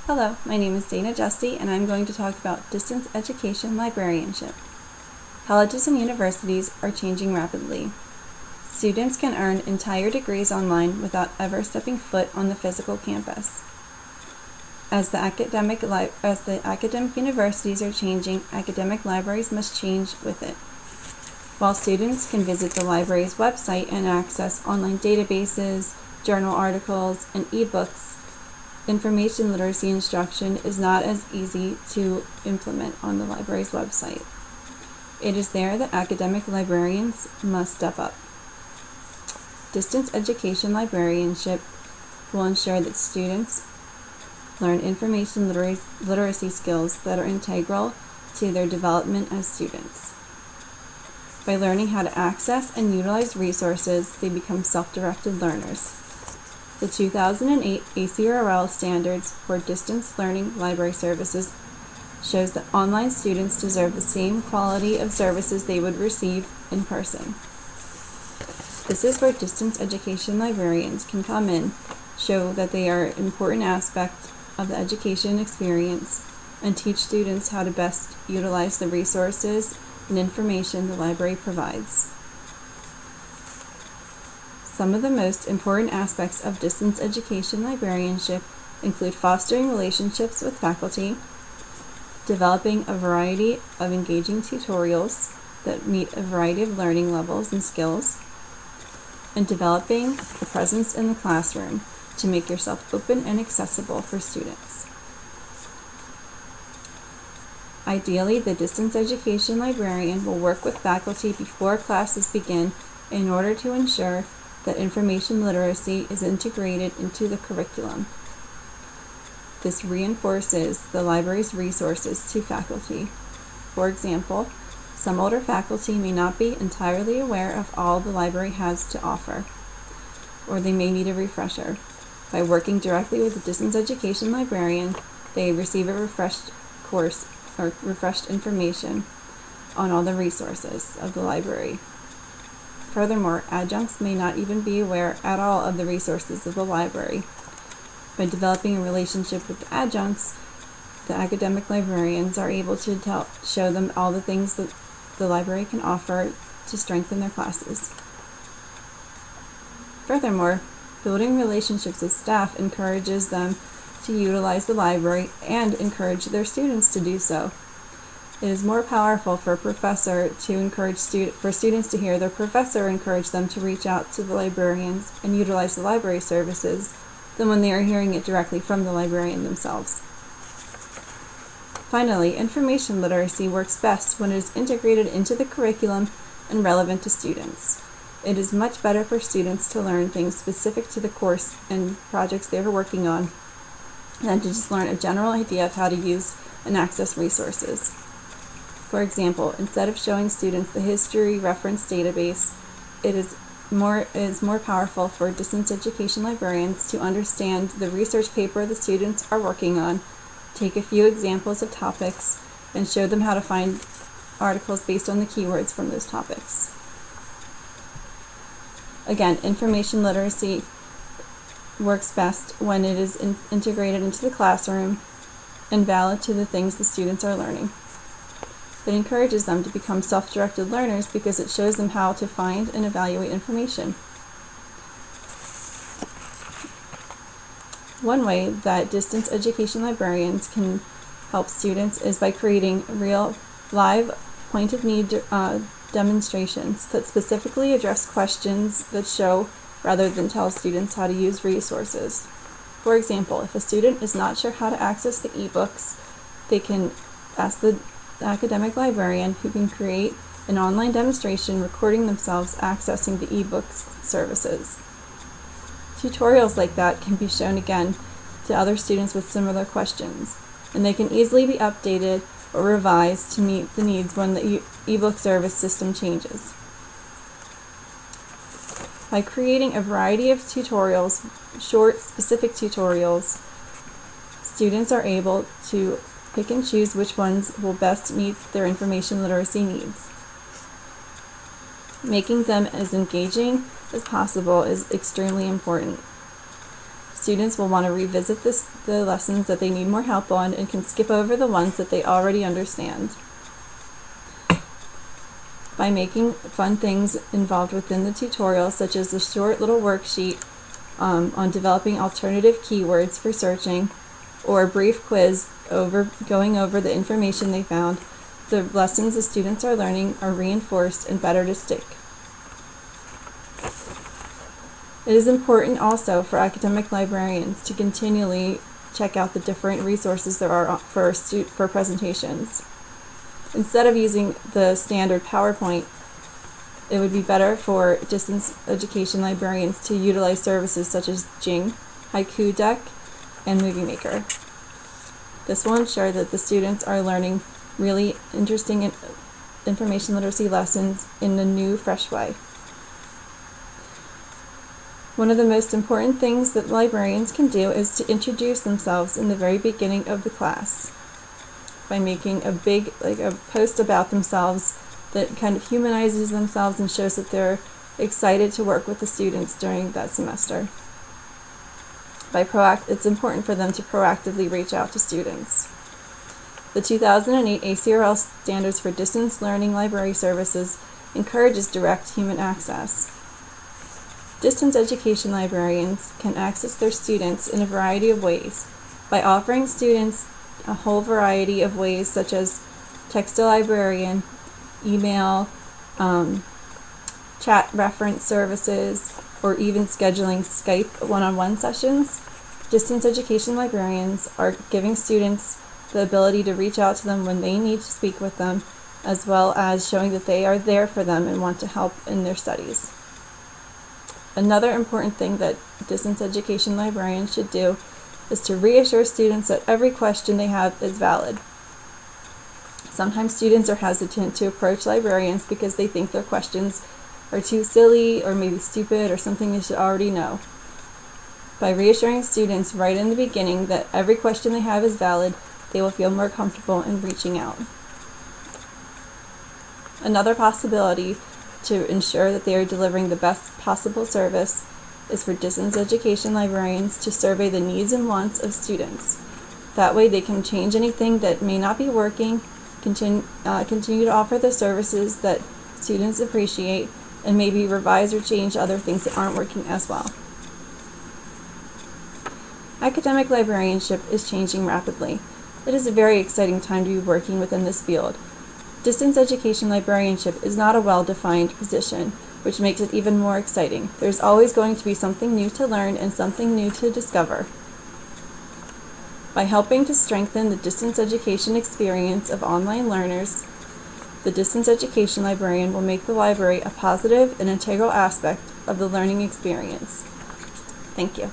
Hello, my name is Dana Justy, and I'm going to talk about distance education librarianship. Colleges and universities are changing rapidly. Students can earn entire degrees online without ever stepping foot on the physical campus. As the academic universities are changing, academic libraries must change with it. While students can visit the library's website and access online databases, journal articles, and ebooks, information literacy instruction is not as easy to implement on the library's website. It is there that academic librarians must step up. Distance education librarianship will ensure that students learn information literacy skills that are integral to their development as students. By learning how to access and utilize resources, they become self-directed learners. The 2008 ACRL standards for distance learning library services shows that online students deserve the same quality of services they would receive in person. This is where distance education librarians can come in, show that they are an important aspect of the education experience, and teach students how to best utilize the resources and information the library provides. Some of the most important aspects of distance education librarianship include fostering relationships with faculty, developing a variety of engaging tutorials that meet a variety of learning levels and skills, and developing a presence in the classroom to make yourself open and accessible for students. Ideally, the distance education librarian will work with faculty before classes begin in order to ensure that information literacy is integrated into the curriculum. This reinforces the library's resources to faculty. For example, some older faculty may not be entirely aware of all the library has to offer, or they may need a refresher. By working directly with the distance education librarian, they receive a refreshed course or refreshed information on all the resources of the library. Furthermore, adjuncts may not even be aware at all of the resources of the library. By developing a relationship with the adjuncts, the academic librarians are able to show them all the things that the library can offer to strengthen their classes. Furthermore, building relationships with staff encourages them to utilize the library and encourage their students to do so. It is more powerful for a professor to encourage students to hear their professor encourage them to reach out to the librarians and utilize the library services than when they are hearing it directly from the librarian themselves. Finally, information literacy works best when it is integrated into the curriculum and relevant to students. It is much better for students to learn things specific to the course and projects they are working on than to just learn a general idea of how to use and access resources. For example, instead of showing students the history reference database, it is more powerful for distance education librarians to understand the research paper the students are working on, take a few examples of topics, and show them how to find articles based on the keywords from those topics. Again, information literacy works best when it is integrated into the classroom and valid to the things the students are learning. It encourages them to become self-directed learners because it shows them how to find and evaluate information. One way that distance education librarians can help students is by creating real, live, point-of-need demonstrations that specifically address questions that show rather than tell students how to use resources. For example, if a student is not sure how to access the ebooks, they can ask the academic librarian, who can create an online demonstration recording themselves accessing the ebooks services. Tutorials like that can be shown again to other students with similar questions, and they can easily be updated or revised to meet the needs when the ebook service system changes. By creating a variety of tutorials, short, specific tutorials, students are able to pick and choose which ones will best meet their information literacy needs. Making them as engaging as possible is extremely important. students will want to revisit the lessons that they need more help on and can skip over the ones that they already understand. By making fun things involved within the tutorial, such as the short little worksheet on developing alternative keywords for searching, or a brief quiz going over the information they found, the lessons the students are learning are reinforced and better to stick. It is important also for academic librarians to continually check out the different resources there are for presentations. Instead of using the standard PowerPoint, it would be better for distance education librarians to utilize services such as Jing, Haiku Deck, and Movie Maker. This will ensure that the students are learning really interesting information literacy lessons in a new, fresh way. One of the most important things that librarians can do is to introduce themselves in the very beginning of the class by making a big, a post about themselves that kind of humanizes themselves and shows that they're excited to work with the students during that semester. It's important for them to proactively reach out to students. The 2008 ACRL Standards for Distance Learning Library Services encourages direct human access. Distance education librarians can access their students in a variety of ways by offering students a whole variety of ways, such as text to librarian, email, chat reference services, or even scheduling Skype one-on-one sessions. Distance education librarians are giving students the ability to reach out to them when they need to speak with them, as well as showing that they are there for them and want to help in their studies. Another important thing that distance education librarians should do is to reassure students that every question they have is valid. Sometimes students are hesitant to approach librarians because they think their questions are too silly or maybe stupid or something they should already know. By reassuring students right in the beginning that every question they have is valid, they will feel more comfortable in reaching out. Another possibility to ensure that they are delivering the best possible service is for distance education librarians to survey the needs and wants of students. That way they can change anything that may not be working, continue to offer the services that students appreciate, and maybe revise or change other things that aren't working as well. Academic librarianship is changing rapidly. It is a very exciting time to be working within this field. Distance education librarianship is not a well-defined position, which makes it even more exciting. There's always going to be something new to learn and something new to discover. By helping to strengthen the distance education experience of online learners, the distance education librarian will make the library a positive and integral aspect of the learning experience. Thank you.